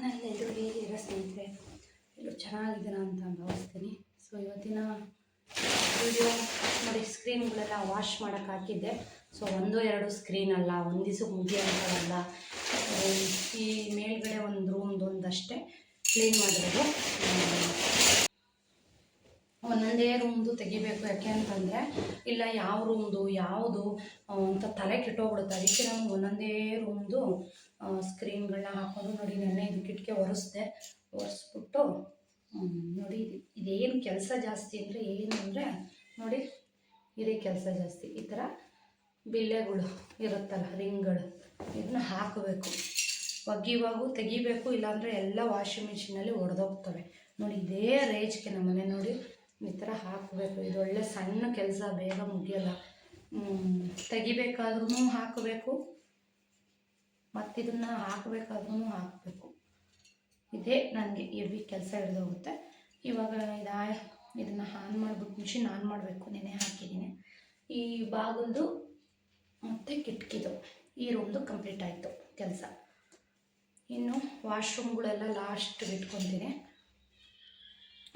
Channel ಎಲ್ಲರೂ ಹೇಗಿರೋ ಸ್ನೇಹಿತರೆ, ಎಲ್ಲರೂ ಚೆನ್ನಾಗಿದ್ದೀರಾ ಅಂತ ಭಾವಿಸ್ತೀನಿ. ಸೊ ಇವತ್ತಿನ ವಿಡಿಯೋ ನೋಡಿ, ಸ್ಕ್ರೀನ್ಗಳೆಲ್ಲ ವಾಶ್ ಮಾಡೋಕ್ಕೆ ಹಾಕಿದ್ದೆ. ಸೊ 1-2 ಸ್ಕ್ರೀನ್ ಅಲ್ಲ, ಒಂದು ದಿವಸಕ್ಕೆ ಮುಗಿಯೋಂಥದ್ದಲ್ಲ. ಈ ಮೇಲ್ಗಡೆ ಒಂದು ರೂಮ್ದೊಂದಷ್ಟೇ ಕ್ಲೀನ್ ಮಾಡಿರೋದು. ಒಂದೊಂದೇ ರೂಮ್ದು ತೆಗಿಬೇಕು. ಯಾಕೆ ಅಂತಂದರೆ ಇಲ್ಲ ಯಾವ ರೂಮ್ದು ಯಾವುದು ಅಂತ ತಲೆ ಕೆಟ್ಟೋಗ್ಬಿಡುತ್ತೆ. ಅದಕ್ಕೆ ನಾನು ಒಂದೊಂದೇ ರೂಮ್ದು ಸ್ಕ್ರೀನ್ಗಳನ್ನ ಹಾಕೊಂಡು ನೋಡಿ, ನೆನ್ನೆ ಇದು ಕಿಟಕಿ ಒರೆಸ್ಬಿಟ್ಟು ನೋಡಿ, ಇದೇನು ಕೆಲಸ ಜಾಸ್ತಿ ಅಂದರೆ ಏನು ಅಂದರೆ ನೋಡಿ, ಇದೇ ಕೆಲಸ ಜಾಸ್ತಿ. ಈ ಥರ ಬಿಲ್ಲೆಗಳು ಇರುತ್ತಲ್ಲ, ರಿಂಗ್ಗಳು, ಇದನ್ನ ಹಾಕಬೇಕು. ಒಗಿವಾಗೂ ತೆಗಿಬೇಕು, ಇಲ್ಲಾಂದರೆ ಎಲ್ಲ ವಾಷಿಂಗ್ ಮಿಷಿನಲ್ಲಿ ಒಡೆದೋಗ್ತವೆ. ನೋಡಿ, ಇದೇ ರೇಜ್ಗೆ ನಮ್ಮ ಮನೆ ನೋಡಿ ಈ ಥರ ಹಾಕಬೇಕು. ಇದು ಒಳ್ಳೆ ಸಣ್ಣ ಕೆಲಸ, ಬೇಗ ಮುಗಿಯಲ್ಲ. ತೆಗಿಬೇಕಾದ್ರೂ ಹಾಕಬೇಕು, ಮತ್ತಿದನ್ನು ಹಾಕಬೇಕಾದ್ರೂ ಹಾಕಬೇಕು. ಇದೇ ನನಗೆ ಹೆವಿ ಕೆಲಸ ಹಿಡಿದೋಗುತ್ತೆ. ಇವಾಗ ಇದನ್ನು ಆನ್ ಮಾಡಿಬಿಟ್ಟು ಮಿಷಿನ್ ಆನ್ ಮಾಡಬೇಕು. ನೆನೆ ಹಾಕಿದ್ದೀನಿ. ಈ ಬಾಗಿಲ್ದು ಮತ್ತು ಕಿಟಕಿದು ಈ ರೂಮ್ದು ಕಂಪ್ಲೀಟ್ ಆಯಿತು ಕೆಲಸ. ಇನ್ನು ವಾಶ್ರೂಮ್ಗಳೆಲ್ಲ ಲಾಸ್ಟ್ ಇಟ್ಕೊತೀನಿ.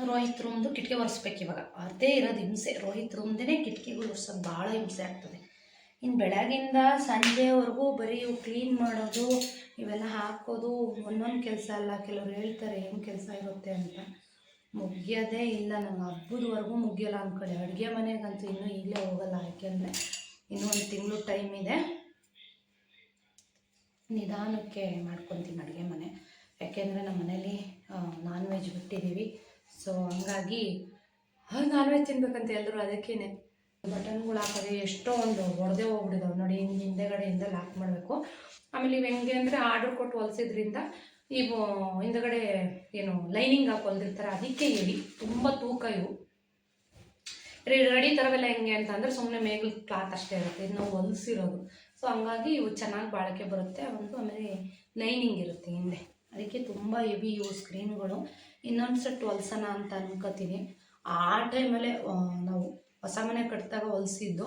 ರೋಹಿತ್ ರೂಮ್ದು ಕಿಟಕಿ ಒರೆಸ್ಬೇಕು. ಇವಾಗ ಅದೇ ಇರೋದು ಹಿಂಸೆ. ರೋಹಿತ್ ರೂಮ್ದೇ ಕಿಟಕಿಗಳು ಒರೆಸೋದು ಭಾಳ ಹಿಂಸೆ ಆಗ್ತದೆ. ಇನ್ನು ಬೆಳಗಿಂದ ಸಂಜೆವರೆಗೂ ಬರೀ ಇವು ಕ್ಲೀನ್ ಮಾಡೋದು, ಇವೆಲ್ಲ ಹಾಕೋದು ಒಂದೊಂದು ಕೆಲಸ ಅಲ್ಲ. ಕೆಲವ್ರು ಹೇಳ್ತಾರೆ ಏನು ಕೆಲಸ ಇರುತ್ತೆ ಅಂತ. ಮುಗಿಯೋದೇ ಇಲ್ಲ. ನಂಗೆ ಹಬ್ಬದವರೆಗೂ ಮುಗಿಯೋಲ್ಲ ಅಂದ್ಕೊಳ್ಳಿ. ಅಡುಗೆ ಮನೆಗಂತೂ ಇನ್ನೂ ಈಗಲೇ ಹೋಗಲ್ಲ. ಯಾಕೆಂದರೆ ಇನ್ನೂ 1 ತಿಂಗಳು ಟೈಮ್ ಇದೆ. ನಿಧಾನಕ್ಕೆ ಮಾಡ್ಕೊತೀನಿ ಅಡುಗೆ ಮನೆ. ಯಾಕೆಂದರೆ ನಮ್ಮ ಮನೇಲಿ ನಾನ್ ವೆಜ್ ಬಿಟ್ಟಿದ್ದೀವಿ. ಸೊ ಹಂಗಾಗಿ ನಾನ್ ವೆಜ್ ತಿನ್ಬೇಕಂತ ಎಲ್ಲರೂ. ಅದಕ್ಕೇ ಬಟನ್ಗಳು ಹಾಕೋದು ಎಷ್ಟೋ ಒಂದು ಒಡೆದೇ ಹೋಗ್ಬಿಟ್ಟಿದ್ದಾವೆ ನೋಡಿ. ಹಿಂದೆಗಡೆಯಿಂದ ಲಾಕ್ ಮಾಡಬೇಕು. ಆಮೇಲೆ ಇವು ಹೆಂಗೆ ಅಂದರೆ ಆರ್ಡ್ರ್ ಕೊಟ್ಟು ಹೊಲಿಸಿದ್ರಿಂದ ಇವು ಹಿಂದಗಡೆ ಏನು ಲೈನಿಂಗ್ ಹಾಕಿ ಹೊಲ್ದಿರ್ತಾರೆ. ಅದಕ್ಕೆ ಹೇಳಿ ತುಂಬ ತೂಕ. ಇವು ರೆಡಿ ಥರವೆಲ್ಲ ಹೆಂಗೆ ಅಂತಂದರೆ ಸುಮ್ಮನೆ ಮೇಗಲ್ ಕ್ಲಾತ್ ಅಷ್ಟೇ ಇರುತ್ತೆ. ಇದು ನಾವು ಹೊಲಿಸಿರೋದು. ಸೊ ಹಂಗಾಗಿ ಇವು ಚೆನ್ನಾಗಿ ಬಾಳಿಕೆ ಬರುತ್ತೆ. ಒಂದು ಆಮೇಲೆ ಲೈನಿಂಗ್ ಇರುತ್ತೆ ಹಿಂದೆ. ಅದಕ್ಕೆ ತುಂಬ ಹೆವಿ ಇವು ಸ್ಕ್ರೀನ್ಗಳು. ಇನ್ನೊಂದು ಸೆಟ್ ಹೊಲ್ಸೋಣ ಅಂತ ಅನ್ಕೋತೀನಿ. ಆ ಟೈಮಲ್ಲೇ ನಾವು ಹೊಸ ಮನೆ ಕಟ್ಟಿದಾಗ ಹೊಲಿಸಿದ್ದು.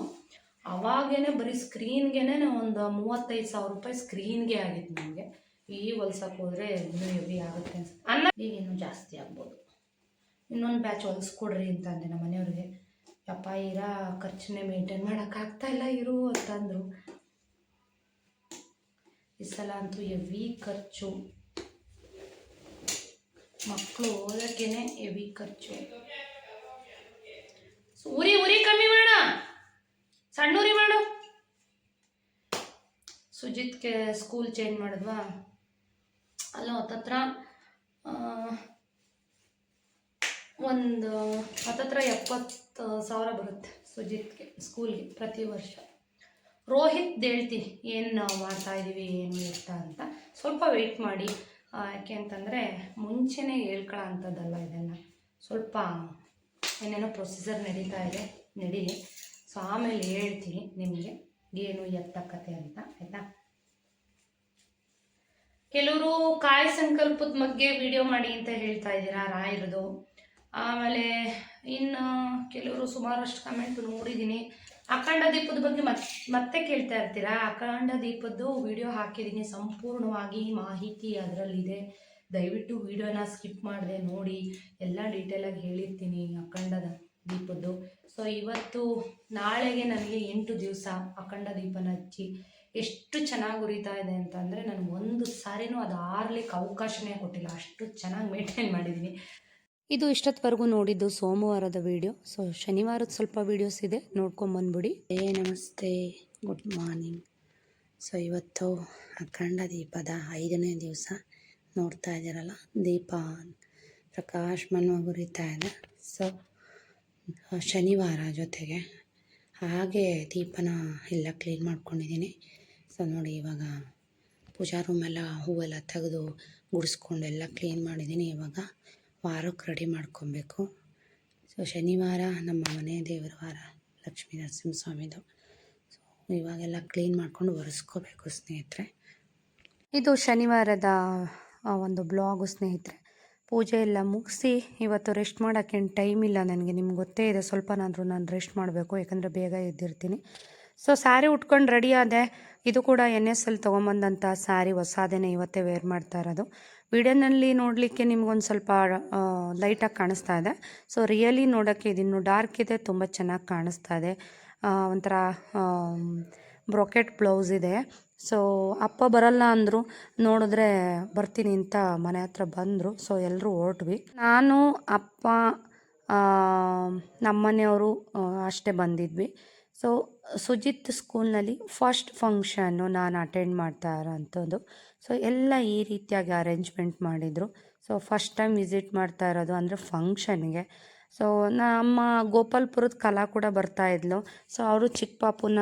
ಅವಾಗೇ ಬರೀ ಸ್ಕ್ರೀನ್ಗೆ ಒಂದು 35,000 ರೂಪಾಯಿ ಸ್ಕ್ರೀನ್ಗೆ ಆಗಿತ್ತು ನಮಗೆ. ಈಗ ಹೊಲ್ಸಕ್ಕೆ ಹೋದರೆ ಇನ್ನೂ ಹೆವಿ ಆಗುತ್ತೆ ಅನ್ಸುತ್ತೆ. ಈಗ ಇನ್ನೂ ಜಾಸ್ತಿ ಆಗ್ಬೋದು. ಇನ್ನೊಂದು ಬ್ಯಾಚ್ ಹೊಲಿಸ್ಕೊಡ್ರಿ ಅಂತ ಅಂದೆ ನಮ್ಮ ಮನೆಯವ್ರಿಗೆ. ಯಪ್ಪ, ಇರೋ ಖರ್ಚನ್ನೇ ಮೇಂಟೈನ್ ಮಾಡೋಕ್ಕಾಗ್ತಾಯಿಲ್ಲ ಇರು ಅಂತಂದರು. ಈ ಸಲ ಅಂತೂ ಹೆವಿ ಖರ್ಚು. ಮಕ್ಕಳು ಓದೋಕ್ಕೇನೆ ಹೆವಿ ಖರ್ಚು. ಉರಿ ಕಮ್ಮಿ ಮಾಡ, ಸಣ್ಣ ಉರಿ ಮಾಡು. ಸುಜಿತ್ಗೆ ಸ್ಕೂಲ್ ಚೇಂಜ್ ಮಾಡಿದ್ವಾ, ಅಲ್ಲ ಹತ್ತತ್ರ ಒಂದು 70,000 ಬರುತ್ತೆ ಸುಜಿತ್ಗೆ ಸ್ಕೂಲ್ಗೆ ಪ್ರತಿ ವರ್ಷ. ರೋಹಿತ್ ಹೇಳ್ತೀನಿ ಏನು ಮಾಡ್ತಾಯಿದ್ದೀವಿ ಏನು ಎತ್ತ ಅಂತ. ಸ್ವಲ್ಪ ವೆಯ್ಟ್ ಮಾಡಿ. ಯಾಕೆ ಅಂತಂದರೆ ಮುಂಚೆನೇ ಹೇಳ್ಕೊಳ್ಳೋ ಅಂಥದ್ದಲ್ಲ ಇದೆಲ್ಲ. ಸ್ವಲ್ಪ ಏನೇನೋ ಪ್ರೊಸೀಜರ್ ನಡೀತಾ ಇದೆ, ನಡೀಲಿ. ಸೊ ಆಮೇಲೆ ಹೇಳ್ತೀನಿ ನಿಮಗೆ ಏನು ಎತ್ತ ಕತೆ ಅಂತ, ಆಯಿತಾ. ಕೆಲವರು ಕಾಯಿ ಸಂಕಲ್ಪದ ಬಗ್ಗೆ ವಿಡಿಯೋ ಮಾಡಿ ಅಂತ ಹೇಳ್ತಾ ಇದ್ದೀರಾ, ರಾಯರದು. ಆಮೇಲೆ ಇನ್ನು ಕೆಲವರು ಸುಮಾರಷ್ಟು ಕಮೆಂಟ್ ನೋಡಿದ್ದೀನಿ. ಅಖಂಡ ದೀಪದ ಬಗ್ಗೆ ಮತ್ತೆ ಕೇಳ್ತಾ ಇರ್ತೀರಾ. ಅಖಂಡ ದೀಪದ್ದು ವಿಡಿಯೋ ಹಾಕಿದ್ದೀನಿ, ಸಂಪೂರ್ಣವಾಗಿ ಮಾಹಿತಿ ಅದರಲ್ಲಿದೆ. ದಯವಿಟ್ಟು ವಿಡಿಯೋನ ಸ್ಕಿಪ್ ಮಾಡಿದೆ ನೋಡಿ, ಎಲ್ಲ ಡೀಟೇಲಾಗಿ ಹೇಳಿರ್ತೀನಿ ಅಖಂಡದ ದೀಪದ್ದು. ಸೊ ಇವತ್ತು ನಾಳೆಗೆ ನನಗೆ 8 ದಿವಸ ಅಖಂಡ ದೀಪನ ಹಚ್ಚಿ ಎಷ್ಟು ಚೆನ್ನಾಗಿ ಉರಿತಾ ಇದೆ ಅಂತಂದರೆ ನನಗೆ ಒಂದು ಸಾರಿನೂ ಅದು ಆರ್ಲಿಕ್ಕೆ ಅವಕಾಶನೇ ಕೊಟ್ಟಿಲ್ಲ. ಅಷ್ಟು ಚೆನ್ನಾಗಿ ಮೇಂಟೈನ್ ಮಾಡಿದ್ದೀನಿ. ಇದು ಇಷ್ಟೊತ್ತವರೆಗೂ ನೋಡಿದ್ದು ಸೋಮವಾರದ ವಿಡಿಯೋ. ಸೊ ಶನಿವಾರದ ಸ್ವಲ್ಪ ವೀಡಿಯೋಸ್ ಇದೆ, ನೋಡ್ಕೊಂಬಂದ್ಬಿಡಿ. ನಮಸ್ತೆ, ಗುಡ್ ಮಾರ್ನಿಂಗ್. ಸೊ ಇವತ್ತು ಅಖಂಡ ದೀಪದ 5ನೇ ದಿವಸ. ನೋಡ್ತಾ ಇದ್ದೀರಲ್ಲ, ದೀಪ ಪ್ರಕಾಶಮಾನವಾಗಿ ಉರಿತಾ ಇದೆ. ಸೊ ಶನಿವಾರ ಜೊತೆಗೆ ಹಾಗೆ ದೀಪನ ಎಲ್ಲ ಕ್ಲೀನ್ ಮಾಡ್ಕೊಂಡಿದ್ದೀನಿ. ಸೊ ನೋಡಿ, ಇವಾಗ ಪೂಜಾ ರೂಮೆಲ್ಲ ಹೂವೆಲ್ಲ ತೆಗೆದು ಗುಡಿಸ್ಕೊಂಡು ಎಲ್ಲ ಕ್ಲೀನ್ ಮಾಡಿದ್ದೀನಿ. ಇವಾಗ ವಾರಕ್ಕೆ ರೆಡಿ ಮಾಡ್ಕೊಬೇಕು. ಸೊ ಶನಿವಾರ ನಮ್ಮ ಮನೆ ದೇವರ ವಾರ, ಲಕ್ಷ್ಮೀ ನರಸಿಂಹಸ್ವಾಮಿದು. ಸೊ ಇವಾಗೆಲ್ಲ ಕ್ಲೀನ್ ಮಾಡ್ಕೊಂಡು ಒರೆಸ್ಕೋಬೇಕು ಸ್ನೇಹಿತರೆ. ಇದು ಶನಿವಾರದ ಒಂದು ಬ್ಲಾಗು ಸ್ನೇಹಿತರೆ. ಪೂಜೆ ಎಲ್ಲ ಮುಗಿಸಿ ಇವತ್ತು ರೆಸ್ಟ್ ಮಾಡೋಕ್ಕೇನು ಟೈಮ್ ಇಲ್ಲ ನನಗೆ. ನಿಮ್ಗೆ ಗೊತ್ತೇ ಇದೆ, ಸ್ವಲ್ಪನಾದರೂ ನಾನು ರೆಸ್ಟ್ ಮಾಡಬೇಕು, ಯಾಕಂದರೆ ಬೇಗ ಎದ್ದಿರ್ತೀನಿ. ಸೊ ಸ್ಯಾರಿ ಉಟ್ಕೊಂಡು ರೆಡಿ ಆದೆ. ಇದು ಕೂಡ NS ಅಲ್ಲಿ ತೊಗೊಂಬಂದಂಥ ಸ್ಯಾರಿ, ಹೊಸಾದೇನೆ ಇವತ್ತೇ ವೇರ್ ಮಾಡ್ತಾ ಇರೋದು. ವಿಡಿಯೋನಲ್ಲಿ ನೋಡಲಿಕ್ಕೆ ನಿಮ್ಗೊಂದು ಸ್ವಲ್ಪ ಲೈಟಾಗಿ ಕಾಣಿಸ್ತಾ ಇದೆ. ಸೊ ರಿಯಲಿ ನೋಡೋಕ್ಕೆ ಇದಿನ್ನೂ ಡಾರ್ಕ್ ಇದೆ, ತುಂಬ ಚೆನ್ನಾಗಿ ಕಾಣಿಸ್ತಾ ಇದೆ. ಒಂಥರ ಬ್ರೊಕೆಟ್ ಬ್ಲೌಸ್ ಇದೆ. ಸೊ ಅಪ್ಪ ಬರಲ್ಲ ಅಂದರು, ನೋಡಿದ್ರೆ ಬರ್ತೀನಿ ಅಂತ ಮನೆ ಹತ್ರ ಬಂದರು. ಸೊ ಎಲ್ಲರೂ ಹೊರಟ್ವಿ. ನಾನು ಅಪ್ಪ ನಮ್ಮನೆಯವರು ಅಷ್ಟೇ ಬಂದಿದ್ವಿ. ಸೊ ಸುಜಿತ್ ಸ್ಕೂಲ್ನಲ್ಲಿ ಫಸ್ಟ್ ಫಂಕ್ಷನ್ನು ನಾನು ಅಟೆಂಡ್ ಮಾಡ್ತಾ ಇರೋಂಥದ್ದು. ಸೊ ಎಲ್ಲ ಈ ರೀತಿಯಾಗಿ ಅರೇಂಜ್ಮೆಂಟ್ ಮಾಡಿದರು. ಸೊ ಫಸ್ಟ್ ಟೈಮ್ ವಿಸಿಟ್ ಮಾಡ್ತಾ ಇರೋದು ಅಂದರೆ ಫಂಕ್ಷನ್ಗೆ. ಸೊ ನಮ್ಮ ಗೋಪಾಲ್ಪುರದ ಕಲಾ ಕೂಡ ಬರ್ತಾಯಿದ್ಲು. ಸೊ ಅವರು ಚಿಕ್ಕ ಪಾಪುನ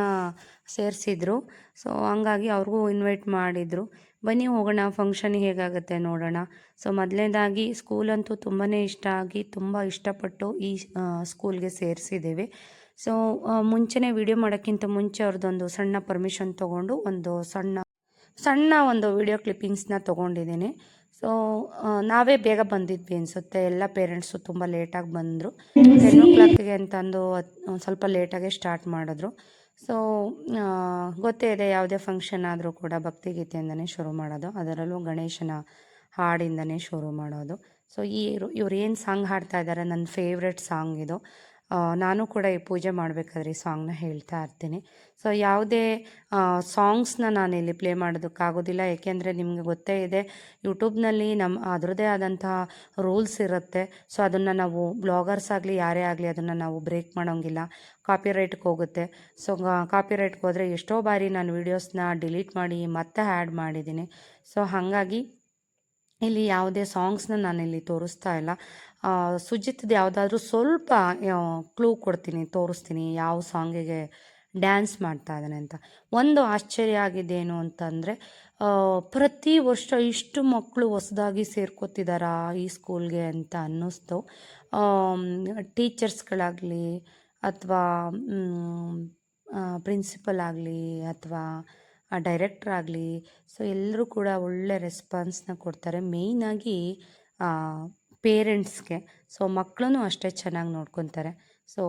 ಸೇರಿಸಿದ್ರು. ಸೊ ಹಂಗಾಗಿ ಅವ್ರಿಗೂ ಇನ್ವೈಟ್ ಮಾಡಿದರು. ಬನ್ನಿ ಹೋಗೋಣ, ಫಂಕ್ಷನ್ ಹೇಗಾಗುತ್ತೆ ನೋಡೋಣ. ಸೊ ಮೊದಲನೇದಾಗಿ ಸ್ಕೂಲಂತೂ ತುಂಬಾ ಇಷ್ಟ ಆಗಿ ತುಂಬ ಇಷ್ಟಪಟ್ಟು ಈ ಸ್ಕೂಲ್ಗೆ ಸೇರಿಸಿದ್ದೀವಿ. ಸೊ ಮುಂಚೆನೇ ವಿಡಿಯೋ ಮಾಡೋಕ್ಕಿಂತ ಮುಂಚೆ ಅವ್ರದ್ದೊಂದು ಸಣ್ಣ ಪರ್ಮಿಷನ್ ತೊಗೊಂಡು ಒಂದು ಸಣ್ಣ ಒಂದು ವಿಡಿಯೋ ಕ್ಲಿಪ್ಪಿಂಗ್ಸ್ನ ತೊಗೊಂಡಿದ್ದೀನಿ. ಸೊ ನಾವೇ ಬೇಗ ಬಂದಿದ್ವಿ ಅನಿಸುತ್ತೆ. ಎಲ್ಲ ಪೇರೆಂಟ್ಸು ತುಂಬ ಲೇಟಾಗಿ ಬಂದರು. 10 o'clock ಅಂತಂದು ಒಂದು ಸ್ವಲ್ಪ ಲೇಟಾಗೆ ಸ್ಟಾರ್ಟ್ ಮಾಡಿದ್ರು. ಸೊ ಗೊತ್ತೇ ಇದೆ, ಯಾವುದೇ ಫಂಕ್ಷನ್ ಆದರೂ ಕೂಡ ಭಕ್ತಿಗೀತೆಯಿಂದನೇ ಶುರು ಮಾಡೋದು, ಅದರಲ್ಲೂ ಗಣೇಶನ ಹಾಡಿಂದನೇ ಶುರು ಮಾಡೋದು. ಸೊ ಇವ್ರು ಏನು ಸಾಂಗ್ ಹಾಡ್ತಾ ಇದ್ದಾರೆ, ನನ್ನ ಫೇವ್ರೆಟ್ ಸಾಂಗ್ ಇದು. ನಾನು ಕೂಡ ಈ ಪೂಜೆ ಮಾಡಬೇಕಾದ್ರೆ ಈ ಸಾಂಗ್ನ ಹೇಳ್ತಾ ಇರ್ತೀನಿ. ಸೊ ಯಾವುದೇ ಸಾಂಗ್ಸ್ನ ನಾನಿಲ್ಲಿ ಪ್ಲೇ ಮಾಡೋದಕ್ಕಾಗೋದಿಲ್ಲ, ಏಕೆಂದರೆ ನಿಮಗೆ ಗೊತ್ತೇ ಇದೆ ಯೂಟ್ಯೂಬ್ನಲ್ಲಿ ಅದರದ್ದೇ ಆದಂತಹ ರೂಲ್ಸ್ ಇರುತ್ತೆ. ಸೊ ಅದನ್ನು ನಾವು ಬ್ಲಾಗರ್ಸ್ ಆಗಲಿ ಯಾರೇ ಆಗಲಿ ಅದನ್ನು ನಾವು ಬ್ರೇಕ್ ಮಾಡೋಂಗಿಲ್ಲ, ಕಾಪಿರೈಟ್ಗೆ ಹೋಗುತ್ತೆ. ಸೊ ಕಾಪಿರೈಟ್ಗೆ ಹೋದರೆ ಎಷ್ಟೋ ಬಾರಿ ನಾನು ವೀಡಿಯೋಸ್ನ ಡಿಲೀಟ್ ಮಾಡಿ ಮತ್ತೆ ಆ್ಯಡ್ ಮಾಡಿದ್ದೀನಿ. ಸೊ ಹಾಗಾಗಿ ಇಲ್ಲಿ ಯಾವುದೇ ಸಾಂಗ್ಸ್ನ ನಾನಿಲ್ಲಿ ತೋರಿಸ್ತಾ ಇಲ್ಲ. ಸುಜಿತ್ದು ಯಾವುದಾದ್ರೂ ಸ್ವಲ್ಪ ಕ್ಲೂ ಕೊಡ್ತೀನಿ, ತೋರಿಸ್ತೀನಿ ಯಾವ ಸಾಂಗಿಗೆ ಡ್ಯಾನ್ಸ್ ಮಾಡ್ತಾ ಇದ್ದಾನೆ ಅಂತ. ಒಂದು ಆಶ್ಚರ್ಯ ಆಗಿದ್ದೇನು ಅಂತಂದರೆ, ಪ್ರತಿ ವರ್ಷ ಇಷ್ಟು ಮಕ್ಕಳು ಹೊಸದಾಗಿ ಸೇರ್ಕೋತಿದ್ದಾರಾ ಈ ಸ್ಕೂಲ್ಗೆ ಅಂತ ಅನ್ನಿಸ್ತು. ಟೀಚರ್ಸ್ಗಳಾಗಲಿ ಅಥವಾ ಪ್ರಿನ್ಸಿಪಲ್ ಆಗಲಿ ಅಥವಾ ಡೈರೆಕ್ಟ್ರ್ ಆಗಲಿ, ಸೊ ಎಲ್ಲರೂ ಕೂಡ ಒಳ್ಳೆ ರೆಸ್ಪಾನ್ಸ್ನ ಕೊಡ್ತಾರೆ. ಮೇಯ್ನಾಗಿ ಪೇರೆಂಟ್ಸ್ಗೆ. ಸೊ ಮಕ್ಕಳೂ ಅಷ್ಟೇ ಚೆನ್ನಾಗಿ ನೋಡ್ಕೊತಾರೆ. ಸೊ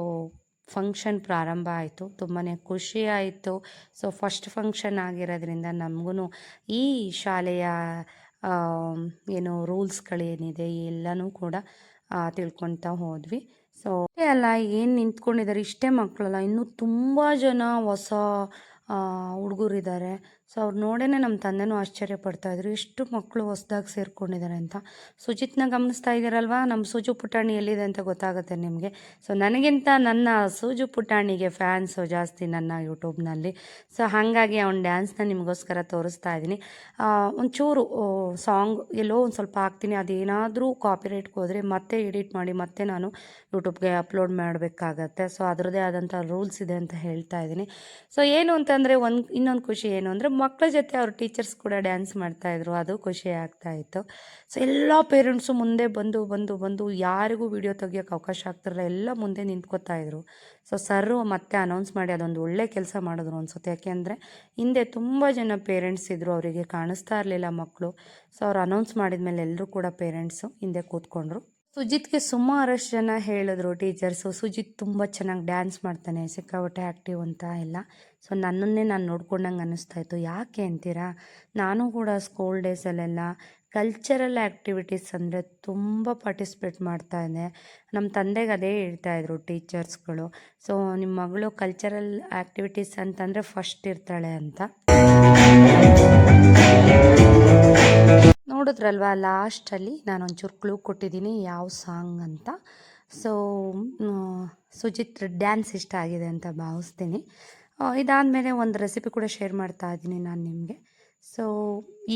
ಫಂಕ್ಷನ್ ಪ್ರಾರಂಭ ಆಯಿತು, ತುಂಬಾ ಖುಷಿ ಆಯಿತು. ಸೊ ಫಸ್ಟ್ ಫಂಕ್ಷನ್ ಆಗಿರೋದ್ರಿಂದ ನಮಗೂ ಈ ಶಾಲೆಯ ಏನು ರೂಲ್ಸ್ಗಳೇನಿದೆ ಎಲ್ಲನೂ ಕೂಡ ತಿಳ್ಕೊತಾ ಹೋದ್ವಿ. ಸೊ ಅಲ್ಲ, ಏನು ನಿಂತ್ಕೊಂಡಿದ್ದಾರೆ ಇಷ್ಟೇ ಮಕ್ಕಳಲ್ಲ, ಇನ್ನೂ ತುಂಬ ಜನ ಹೊಸ ಹುಡುಗರಿದ್ದಾರೆ. ಸೊ ಅವ್ರು ನೋಡೇ ನಮ್ಮ ತಂದೆನೂ ಆಶ್ಚರ್ಯ ಪಡ್ತಾಯಿದ್ರು, ಎಷ್ಟು ಮಕ್ಕಳು ಹೊಸ್ದಾಗಿ ಸೇರ್ಕೊಂಡಿದ್ದಾರೆ ಅಂತ. ಸುಜಿತ್ನ ಗಮನಿಸ್ತಾ ಇದ್ದೀರಲ್ವಾ, ನಮ್ಮ ಸೂಜು ಪುಟಾಣಿ ಎಲ್ಲಿದೆ ಅಂತ ಗೊತ್ತಾಗುತ್ತೆ ನಿಮಗೆ. ಸೊ ನನಗಿಂತ ನನ್ನ ಸೂಜು ಪುಟಾಣಿಗೆ ಫ್ಯಾನ್ಸು ಜಾಸ್ತಿ ನನ್ನ ಯೂಟ್ಯೂಬ್ನಲ್ಲಿ. ಸೊ ಹಾಗಾಗಿ ಅವ್ನ ಡ್ಯಾನ್ಸ್ನ ನಿಮಗೋಸ್ಕರ ತೋರಿಸ್ತಾ ಇದ್ದೀನಿ. ಒಂಚೂರು ಸಾಂಗ್ ಎಲ್ಲೋ ಒಂದು ಸ್ವಲ್ಪ ಹಾಕ್ತೀನಿ, ಅದೇನಾದರೂ ಕಾಪಿರೈಟ್ಗೆ ಹೋದರೆ ಮತ್ತೆ ಎಡಿಟ್ ಮಾಡಿ ಮತ್ತೆ ನಾನು ಯೂಟ್ಯೂಬ್ಗೆ ಅಪ್ಲೋಡ್ ಮಾಡಬೇಕಾಗತ್ತೆ. ಸೊ ಅದರದ್ದೇ ಆದಂಥ ರೂಲ್ಸ್ ಇದೆ ಅಂತ ಹೇಳ್ತಾ ಇದ್ದೀನಿ. ಸೊ ಏನು ಅಂತಂದರೆ ಇನ್ನೊಂದು ಖುಷಿ ಏನು ಅಂದರೆ, ಮಕ್ಕಳ ಜೊತೆ ಅವ್ರ ಟೀಚರ್ಸ್ ಕೂಡ ಡ್ಯಾನ್ಸ್ ಮಾಡ್ತಾಯಿದ್ರು, ಅದು ಖುಷಿ ಆಗ್ತಾಯಿತ್ತು. ಸೊ ಎಲ್ಲ ಪೇರೆಂಟ್ಸು ಮುಂದೆ ಬಂದು ಯಾರಿಗೂ ವಿಡಿಯೋ ತೆಗಿಯೋಕ್ಕೆ ಅವಕಾಶ ಆಗ್ತಿರಲ್ಲ, ಎಲ್ಲ ಮುಂದೆ ನಿಂತ್ಕೋತಾಯಿದ್ರು. ಸೊ ಸರ್ರು ಮತ್ತೆ ಅನೌನ್ಸ್ ಮಾಡಿ ಅದೊಂದು ಒಳ್ಳೆ ಕೆಲಸ ಮಾಡಿದ್ರು ಅನ್ಸುತ್ತೆ. ಯಾಕೆಂದರೆ ಹಿಂದೆ ತುಂಬ ಜನ ಪೇರೆಂಟ್ಸ್ ಇದ್ದರು, ಅವರಿಗೆ ಕಾಣಿಸ್ತಾ ಇರಲಿಲ್ಲ ಮಕ್ಕಳು. ಸೊ ಅವ್ರು ಅನೌನ್ಸ್ ಮಾಡಿದ್ಮೇಲೆ ಎಲ್ಲರೂ ಕೂಡ ಪೇರೆಂಟ್ಸು ಹಿಂದೆ ಕೂತ್ಕೊಂಡ್ರು. ಸುಜಿತ್ಗೆ ಸುಮಾರಷ್ಟು ಜನ ಹೇಳಿದ್ರು ಟೀಚರ್ಸು, ಸುಜಿತ್ ತುಂಬ ಚೆನ್ನಾಗಿ ಡ್ಯಾನ್ಸ್ ಮಾಡ್ತಾನೆ, ಸಿಕ್ಕಾಪಟ್ಟೆ ಆ್ಯಕ್ಟಿವ್ ಅಂತ ಎಲ್ಲ. ಸೊ ನನ್ನನ್ನೇ ನಾನು ನೋಡ್ಕೊಂಡಂಗೆ ಅನ್ನಿಸ್ತಾಯಿತ್ತು. ಯಾಕೆ ಅಂತೀರಾ, ನಾನು ಕೂಡ ಸ್ಕೂಲ್ ಡೇಸಲ್ಲೆಲ್ಲ ಕಲ್ಚರಲ್ ಆ್ಯಕ್ಟಿವಿಟೀಸ್ ಅಂದರೆ ತುಂಬ ಪಾರ್ಟಿಸಿಪೇಟ್ ಮಾಡ್ತಾಯಿದ್ದೆ. ನಮ್ಮ ತಂದೆಗೆ ಅದೇ ಹೇಳ್ತಾಯಿದ್ರು ಟೀಚರ್ಸ್ಗಳು. ಸೊ ನಿಮ್ಮ ಮಗಳು ಕಲ್ಚರಲ್ ಆ್ಯಕ್ಟಿವಿಟೀಸ್ ಅಂತಂದರೆ ಫಸ್ಟ್ ಇರ್ತಾಳೆ ಅಂತ. ನೋಡಿದ್ರಲ್ವ, ಲಾಸ್ಟಲ್ಲಿ ನಾನೊಂಚೂರು ಕ್ಲೂ ಕೊಟ್ಟಿದ್ದೀನಿ ಯಾವ ಸಾಂಗ್ ಅಂತ. ಸೊ ಸುಜಿತ್ ಡ್ಯಾನ್ಸ್ ಇಷ್ಟ ಆಗಿದೆ ಅಂತ ಭಾವಿಸ್ತೀನಿ. ಇದಾದಮೇಲೆ ಒಂದು ರೆಸಿಪಿ ಕೂಡ ಶೇರ್ ಮಾಡ್ತಾ ಇದ್ದೀನಿ ನಾನು ನಿಮಗೆ. ಸೊ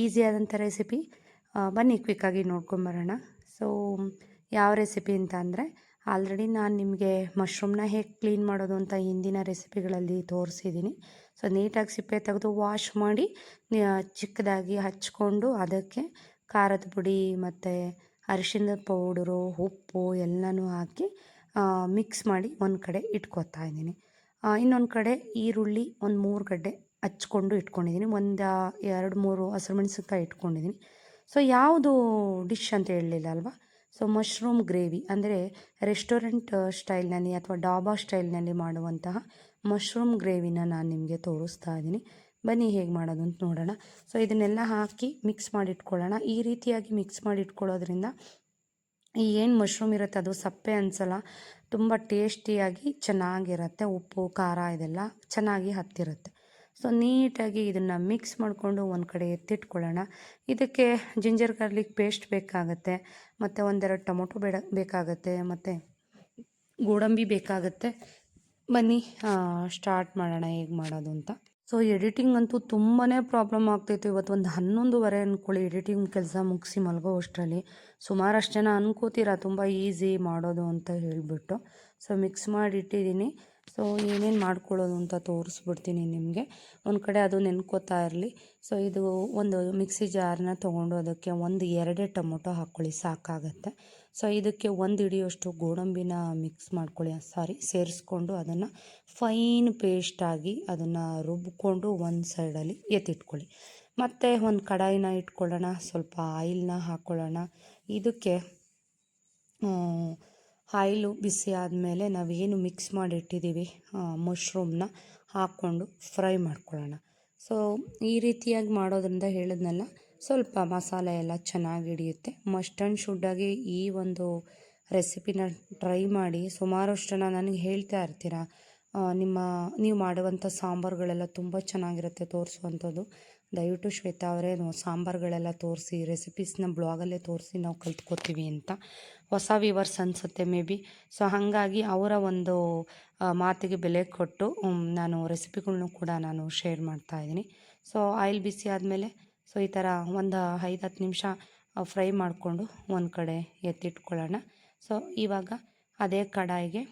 ಈಸಿಯಾದಂಥ ರೆಸಿಪಿ, ಬನ್ನಿ ಕ್ವಿಕ್ಕಾಗಿ ನೋಡ್ಕೊಂಬರೋಣ. ಸೊ ಯಾವ ರೆಸಿಪಿ ಅಂತ ಅಂದರೆ, ಆಲ್ರೆಡಿ ನಾನು ನಿಮಗೆ ಮಶ್ರೂಮ್ನ ಹೇಗೆ ಕ್ಲೀನ್ ಮಾಡೋದು ಅಂತ ಹಿಂದಿನ ರೆಸಿಪಿಗಳಲ್ಲಿ ತೋರಿಸಿದ್ದೀನಿ. ಸೊ ನೀಟಾಗಿ ಸಿಪ್ಪೆ ತೆಗೆದು ವಾಶ್ ಮಾಡಿ ಚಿಕ್ಕದಾಗಿ ಹಚ್ಕೊಂಡು ಅದಕ್ಕೆ ಖಾರದ ಪುಡಿ ಮತ್ತು ಅರಿಶಿಣದ ಪೌಡರು, ಉಪ್ಪು ಎಲ್ಲನೂ ಹಾಕಿ ಮಿಕ್ಸ್ ಮಾಡಿ ಒಂದು ಕಡೆ ಇಟ್ಕೊತಾ ಇದ್ದೀನಿ. ಇನ್ನೊಂದು ಕಡೆ ಈರುಳ್ಳಿ ಒಂದು 3 ಗಡ್ಡೆ ಹಚ್ಕೊಂಡು ಇಟ್ಕೊಂಡಿದ್ದೀನಿ, ಒಂದು 2-3 ಹಸಿಮೆಣ್ಸಿನ್ಕಾಯಿ ಇಟ್ಕೊಂಡಿದ್ದೀನಿ. ಸೊ ಯಾವುದು ಡಿಶ್ ಅಂತ ಹೇಳಲಿಲ್ಲ ಅಲ್ವಾ. ಸೊ ಮಶ್ರೂಮ್ ಗ್ರೇವಿ ಅಂದರೆ ರೆಸ್ಟೋರೆಂಟ್ ಸ್ಟೈಲ್ನಲ್ಲಿ ಅಥವಾ ಡಾಬಾ ಸ್ಟೈಲ್ನಲ್ಲಿ ಮಾಡುವಂತಹ ಮಶ್ರೂಮ್ ಗ್ರೇವಿನ ನಾನು ನಿಮಗೆ ತೋರಿಸ್ತಾ ಇದ್ದೀನಿ. ಬನ್ನಿ ಹೇಗೆ ಮಾಡೋದು ಅಂತ ನೋಡೋಣ. ಸೊ ಇದನ್ನೆಲ್ಲ ಹಾಕಿ ಮಿಕ್ಸ್ ಮಾಡಿ ಇಟ್ಕೊಳ್ಳೋಣ. ಈ ರೀತಿಯಾಗಿ ಮಿಕ್ಸ್ ಮಾಡಿ ಇಟ್ಕೊಳ್ಳೋದ್ರಿಂದ ಈ ಏನು ಮಶ್ರೂಮ್ ಇರುತ್ತೆ ಅದು ಸಪ್ಪೆ ಅನಿಸಲ್ಲ, ತುಂಬ ಟೇಸ್ಟಿಯಾಗಿ ಚೆನ್ನಾಗಿರುತ್ತೆ. ಉಪ್ಪು ಖಾರ ಇದೆಲ್ಲ ಚೆನ್ನಾಗಿ ಹತ್ತಿರುತ್ತೆ. ಸೊ ನೀಟಾಗಿ ಇದನ್ನು ಮಿಕ್ಸ್ ಮಾಡಿಕೊಂಡು ಒಂದು ಕಡೆ ಎತ್ತಿಟ್ಕೊಳ್ಳೋಣ. ಇದಕ್ಕೆ ಜಿಂಜರ್ ಗಾರ್ಲಿಕ್ ಪೇಸ್ಟ್ ಬೇಕಾಗುತ್ತೆ, ಮತ್ತು ಒಂದೆರಡು ಟೊಮೊಟೊ ಬೇಕಾಗುತ್ತೆ, ಮತ್ತು ಗೋಡಂಬಿ ಬೇಕಾಗುತ್ತೆ. ಬನ್ನಿ ಸ್ಟಾರ್ಟ್ ಮಾಡೋಣ ಹೇಗೆ ಮಾಡೋದು ಅಂತ. ಸೊ ಎಡಿಟಿಂಗ್ ಅಂತೂ ತುಂಬಾ ಪ್ರಾಬ್ಲಮ್ ಆಗ್ತಾಯಿತ್ತು. ಇವತ್ತು ಒಂದು 11:30 ಅಂದ್ಕೊಳ್ಳಿ ಎಡಿಟಿಂಗ್ ಕೆಲಸ ಮುಗಿಸಿ ಮಲಗೋ ಅಷ್ಟರಲ್ಲಿ. ಸುಮಾರಷ್ಟು ಜನ ಅನ್ಕೋತೀರ ತುಂಬ ಈಸಿ ಮಾಡೋದು ಅಂತ ಹೇಳಿಬಿಟ್ಟು. ಸೊ ಮಿಕ್ಸ್ ಮಾಡಿ ಇಟ್ಟಿದ್ದೀನಿ. ಸೊ ಏನೇನು ಮಾಡ್ಕೊಳ್ಳೋದು ಅಂತ ತೋರಿಸ್ಬಿಡ್ತೀನಿ ನಿಮಗೆ. ಒಂದು ಕಡೆ ಅದು ನೆನ್ಕೋತಾ ಇರಲಿ. ಸೊ ಇದು ಒಂದು ಮಿಕ್ಸಿ ಜಾರನ್ನ ತೊಗೊಂಡು ಅದಕ್ಕೆ 1-2 ಟೊಮೊಟೊ ಹಾಕ್ಕೊಳ್ಳಿ, ಸಾಕಾಗತ್ತೆ. ಸೊ ಇದಕ್ಕೆ 1 ಹಿಡಿಯೋಷ್ಟು ಗೋಡಂಬಿನ ಸೇರಿಸ್ಕೊಂಡು ಅದನ್ನು ಫೈನ್ ಪೇಸ್ಟಾಗಿ ಅದನ್ನು ರುಬ್ಕೊಂಡು ಒಂದು ಸೈಡಲ್ಲಿ ಎತ್ತಿಟ್ಕೊಳ್ಳಿ. ಮತ್ತು ಒಂದು ಕಡಾಯಿನ ಇಟ್ಕೊಳ್ಳೋಣ, ಸ್ವಲ್ಪ ಆಯಿಲ್ನ ಹಾಕ್ಕೊಳ್ಳೋಣ. ಇದಕ್ಕೆ ಆಯಿಲು ಬಿಸಿ ಆದಮೇಲೆ ನಾವೇನು ಮಿಕ್ಸ್ ಮಾಡಿ ಇಟ್ಟಿದ್ದೀವಿ ಮಶ್ರೂಮ್ನ ಹಾಕ್ಕೊಂಡು ಫ್ರೈ ಮಾಡ್ಕೊಳ್ಳೋಣ. ಸೊ ಈ ರೀತಿಯಾಗಿ ಮಾಡೋದ್ರಿಂದ ಹೇಳಿದ್ನಲ್ಲ, ಸ್ವಲ್ಪ ಮಸಾಲೆ ಎಲ್ಲ ಚೆನ್ನಾಗಿ ಹಿಡಿಯುತ್ತೆ. ಮಸ್ಟ್ ಆ್ಯಂಡ್ ಶುಡ್ಡಾಗಿ ಈ ಒಂದು ರೆಸಿಪಿನ ಟ್ರೈ ಮಾಡಿ. ಸುಮಾರಷ್ಟು ಜನ ನನಗೆ ಹೇಳ್ತಾ ಇರ್ತೀರ, ನೀವು ಮಾಡುವಂಥ ಸಾಂಬಾರುಗಳೆಲ್ಲ ತುಂಬ ಚೆನ್ನಾಗಿರುತ್ತೆ ತೋರಿಸುವಂಥದ್ದು. ದಯವಿಟ್ಟು ಶ್ವೇತಾ ಅವರೇ ಸಾಂಬಾರುಗಳೆಲ್ಲ ತೋರಿಸಿ, ರೆಸಿಪೀಸ್ನ ಬ್ಲಾಗಲ್ಲೇ ತೋರಿಸಿ ನಾವು ಕಲ್ತ್ಕೋತೀವಿ ಅಂತ ಹೊಸ ವ್ಯೂವರ್ಸ್ ಅನಿಸುತ್ತೆ ಮೇ ಬಿ. ಸೊ ಹಾಗಾಗಿ ಅವರ ಒಂದು ಮಾತಿಗೆ ಬೆಲೆ ಕೊಟ್ಟು ನಾನು ರೆಸಿಪಿಗಳ್ನೂ ಕೂಡ ನಾನು ಶೇರ್ ಮಾಡ್ತಾಯಿದ್ದೀನಿ. ಸೊ ಆಯಿಲ್ ಬಿಸಿ ಆದಮೇಲೆ ಸೊ ಈ ಥರ ಒಂದು 5-10 ನಿಮಿಷ ಫ್ರೈ ಮಾಡಿಕೊಂಡು ಒಂದು ಕಡೆ ಎತ್ತಿಟ್ಕೊಳ್ಳೋಣ. ಸೊ ಇವಾಗ ಅದೇ ಕಡಾಯಿಗೆ